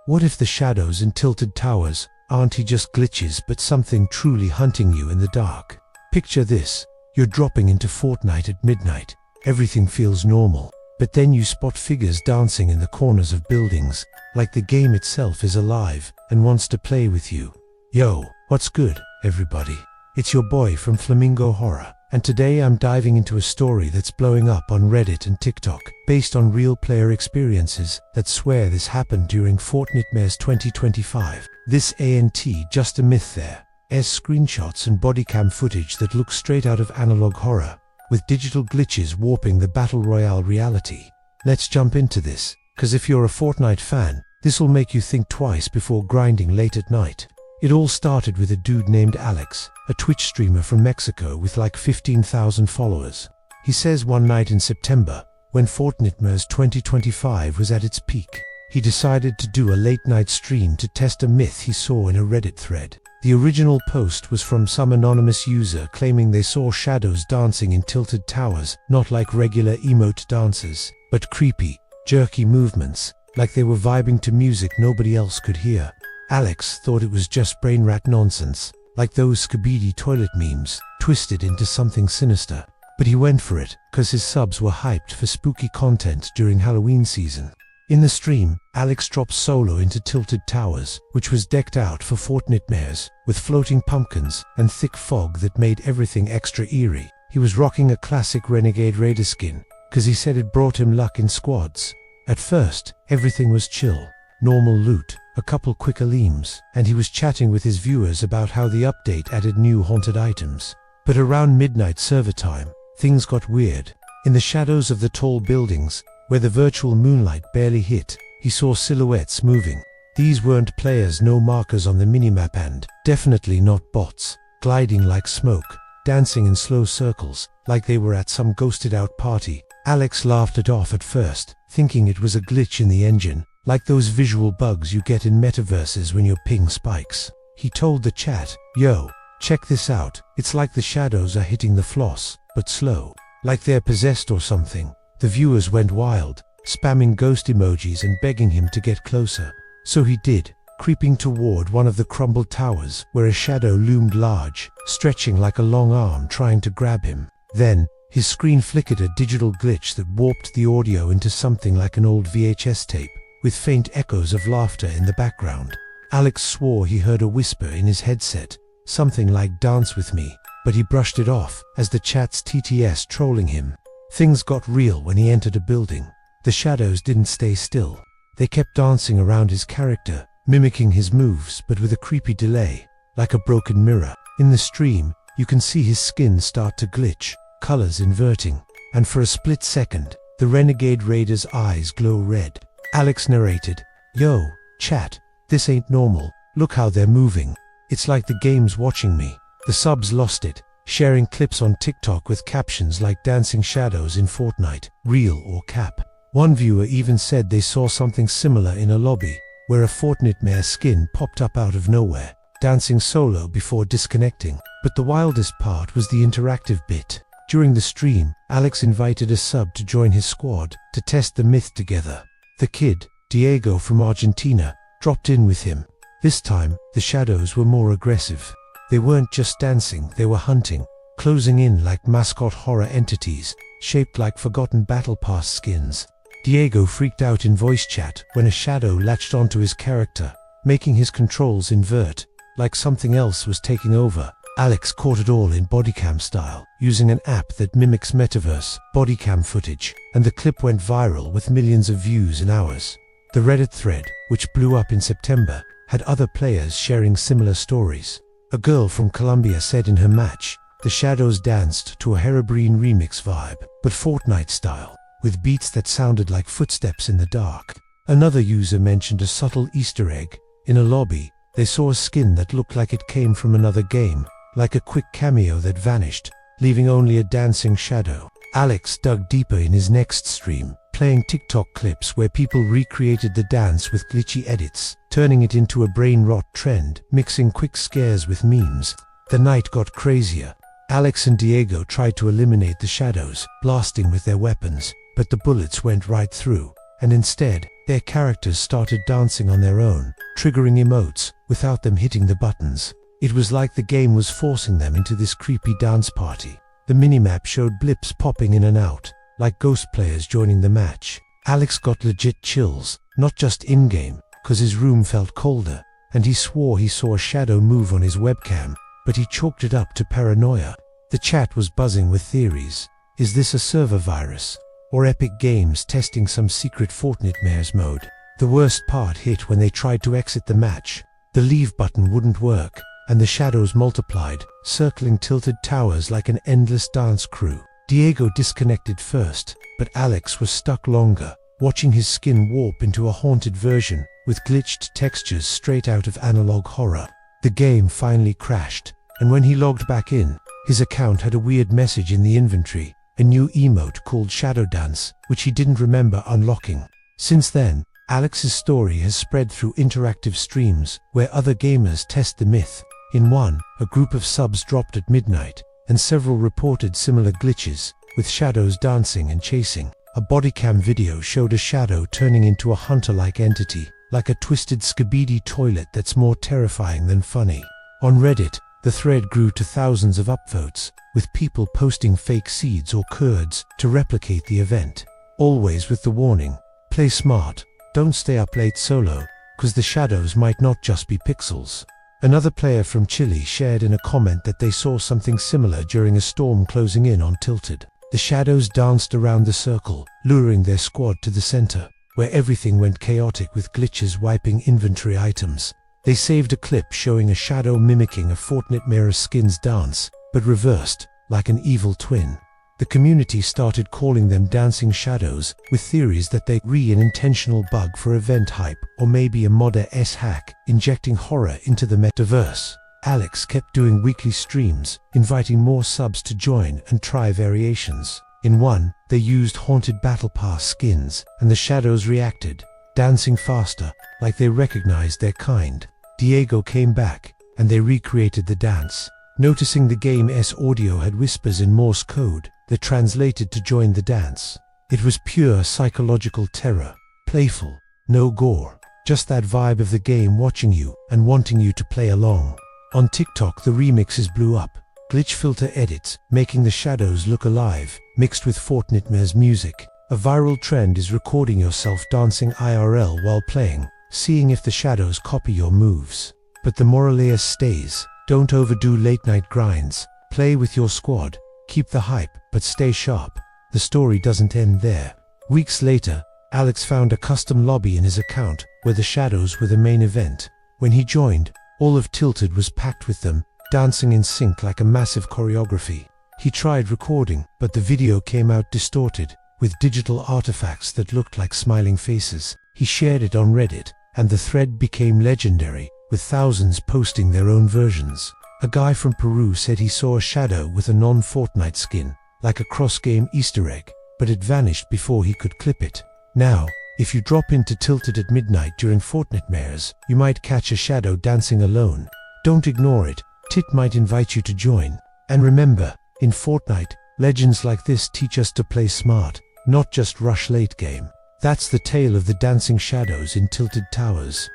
What if the shadows in tilted towers aren't just glitches but something truly hunting you in the dark? Picture this. You're dropping into Fortnite at midnight. Everything feels normal. But then you spot figures dancing in the corners of buildings, like the game itself is alive and wants to play with you. Yo, what's good, everybody? It's your boy from Flamingo Horror, and today I'm diving into a story that's blowing up on Reddit and TikTok, based on real player experiences that swear this happened during Fortnite 2025. This ain't just a myth there. There's screenshots and bodycam footage that look straight out of analog horror, with digital glitches warping the battle royale reality. Let's jump into this, cause if you're a Fortnite fan, this'll make you think twice before grinding late at night. It all started with a dude named Alex, a Twitch streamer from Mexico with like 15,000 followers. He says one night in September, when Fortnite 2025 was at its peak, he decided to do a late-night stream to test a myth he saw in a Reddit thread. The original post was from some anonymous user claiming they saw shadows dancing in tilted towers, not like regular emote dances, but creepy, jerky movements, like they were vibing to music nobody else could hear. Alex thought it was just brain rat nonsense, like those Skibidi toilet memes, twisted into something sinister. But he went for it, cause his subs were hyped for spooky content during Halloween season. In the stream, Alex dropped solo into tilted towers, which was decked out for Fortnite mares, with floating pumpkins and thick fog that made everything extra eerie. He was rocking a classic Renegade Raider skin, cause he said it brought him luck in squads. At first, everything was chill. Normal loot, a couple quick aleems, and he was chatting with his viewers about how the update added new haunted items. But around midnight server time, things got weird. In the shadows of the tall buildings, where the virtual moonlight barely hit, he saw silhouettes moving. These weren't players, no markers on the minimap, and definitely not bots, gliding like smoke, dancing in slow circles, like they were at some ghosted out party. Alex laughed it off at first, thinking it was a glitch in the engine, like those visual bugs you get in metaverses when your ping spikes. He told the chat, "Yo, check this out, it's like the shadows are hitting the floss, but slow, like they're possessed or something." The viewers went wild, spamming ghost emojis and begging him to get closer. So he did, creeping toward one of the crumbled towers, where a shadow loomed large, stretching like a long arm trying to grab him. Then, his screen flickered a digital glitch that warped the audio into something like an old VHS tape, with faint echoes of laughter in the background. Alex swore he heard a whisper in his headset, something like "dance with me," but he brushed it off as the chat's TTS trolling him. Things got real when he entered a building. The shadows didn't stay still. They kept dancing around his character, mimicking his moves but with a creepy delay, like a broken mirror. In the stream, you can see his skin start to glitch, colors inverting, and for a split second, the Renegade Raider's eyes glow red. Alex narrated, "Yo, chat, this ain't normal, look how they're moving. It's like the game's watching me." The subs lost it, sharing clips on TikTok with captions like "dancing shadows in Fortnite, real or cap." One viewer even said they saw something similar in a lobby, where a Fortnite mare skin popped up out of nowhere, dancing solo before disconnecting. But the wildest part was the interactive bit. During the stream, Alex invited a sub to join his squad to test the myth together. The kid, Diego from Argentina, dropped in with him. This time, the shadows were more aggressive. They weren't just dancing, they were hunting, closing in like mascot horror entities, shaped like forgotten battle pass skins. Diego freaked out in voice chat when a shadow latched onto his character, making his controls invert, like something else was taking over. Alex caught it all in bodycam style, using an app that mimics metaverse bodycam footage, and the clip went viral with millions of views in hours. The Reddit thread, which blew up in September, had other players sharing similar stories. A girl from Colombia said in her match, the shadows danced to a Herobrine remix vibe, but Fortnite style, with beats that sounded like footsteps in the dark. Another user mentioned a subtle Easter egg. In a lobby, they saw a skin that looked like it came from another game, like a quick cameo that vanished, leaving only a dancing shadow. Alex dug deeper in his next stream, playing TikTok clips where people recreated the dance with glitchy edits, turning it into a brain rot trend, mixing quick scares with memes. The night got crazier. Alex and Diego tried to eliminate the shadows, blasting with their weapons, but the bullets went right through, and instead, their characters started dancing on their own, triggering emotes without them hitting the buttons. It was like the game was forcing them into this creepy dance party. The minimap showed blips popping in and out, like ghost players joining the match. Alex got legit chills, not just in-game, cause his room felt colder, and he swore he saw a shadow move on his webcam, but he chalked it up to paranoia. The chat was buzzing with theories. Is this a server virus? Or Epic Games testing some secret Fortnite mode? The worst part hit when they tried to exit the match. The leave button wouldn't work, and the shadows multiplied, circling Tilted Towers like an endless dance crew. Diego disconnected first, but Alex was stuck longer, watching his skin warp into a haunted version with glitched textures straight out of analog horror. The game finally crashed, and when he logged back in, his account had a weird message in the inventory, a new emote called Shadow Dance, which he didn't remember unlocking. Since then, Alex's story has spread through interactive streams where other gamers test the myth. In one, a group of subs dropped at midnight, and several reported similar glitches, with shadows dancing and chasing. A bodycam video showed a shadow turning into a hunter-like entity, like a twisted Skibidi toilet that's more terrifying than funny. On Reddit, the thread grew to thousands of upvotes, with people posting fake seeds or curds to replicate the event. Always with the warning, play smart, don't stay up late solo, cause the shadows might not just be pixels. Another player from Chile shared in a comment that they saw something similar during a storm closing in on Tilted. The shadows danced around the circle, luring their squad to the center, where everything went chaotic with glitches wiping inventory items. They saved a clip showing a shadow mimicking a Fortnite skin's dance, but reversed, like an evil twin. The community started calling them dancing shadows, with theories that they were an intentional bug for event hype, or maybe a modder-s hack, injecting horror into the metaverse. Alex kept doing weekly streams, inviting more subs to join and try variations. In one, they used Haunted Battle Pass skins, and the shadows reacted, dancing faster, like they recognized their kind. Diego came back, and they recreated the dance. Noticing the game's audio had whispers in Morse code that translated to join the dance. It was pure psychological terror, playful, no gore, just that vibe of the game watching you and wanting you to play along. On TikTok, the remixes blew up, glitch filter edits making the shadows look alive, mixed with Fortnite music. A viral trend is recording yourself dancing IRL while playing, seeing if the shadows copy your moves. But the moral stays, don't overdo late-night grinds, play with your squad, keep the hype, but stay sharp. The story doesn't end there. Weeks later, Alex found a custom lobby in his account where the shadows were the main event. When he joined, all of Tilted was packed with them, dancing in sync like a massive choreography. He tried recording, but the video came out distorted, with digital artifacts that looked like smiling faces. He shared it on Reddit, and the thread became legendary, with thousands posting their own versions. A guy from Peru said he saw a shadow with a non-Fortnite skin, like a cross-game Easter egg, but it vanished before he could clip it. Now, if you drop into Tilted at midnight during Fortnite, you might catch a shadow dancing alone. Don't ignore it, Tit might invite you to join. And remember, in Fortnite, legends like this teach us to play smart, not just rush late game. That's the tale of the dancing shadows in Tilted Towers.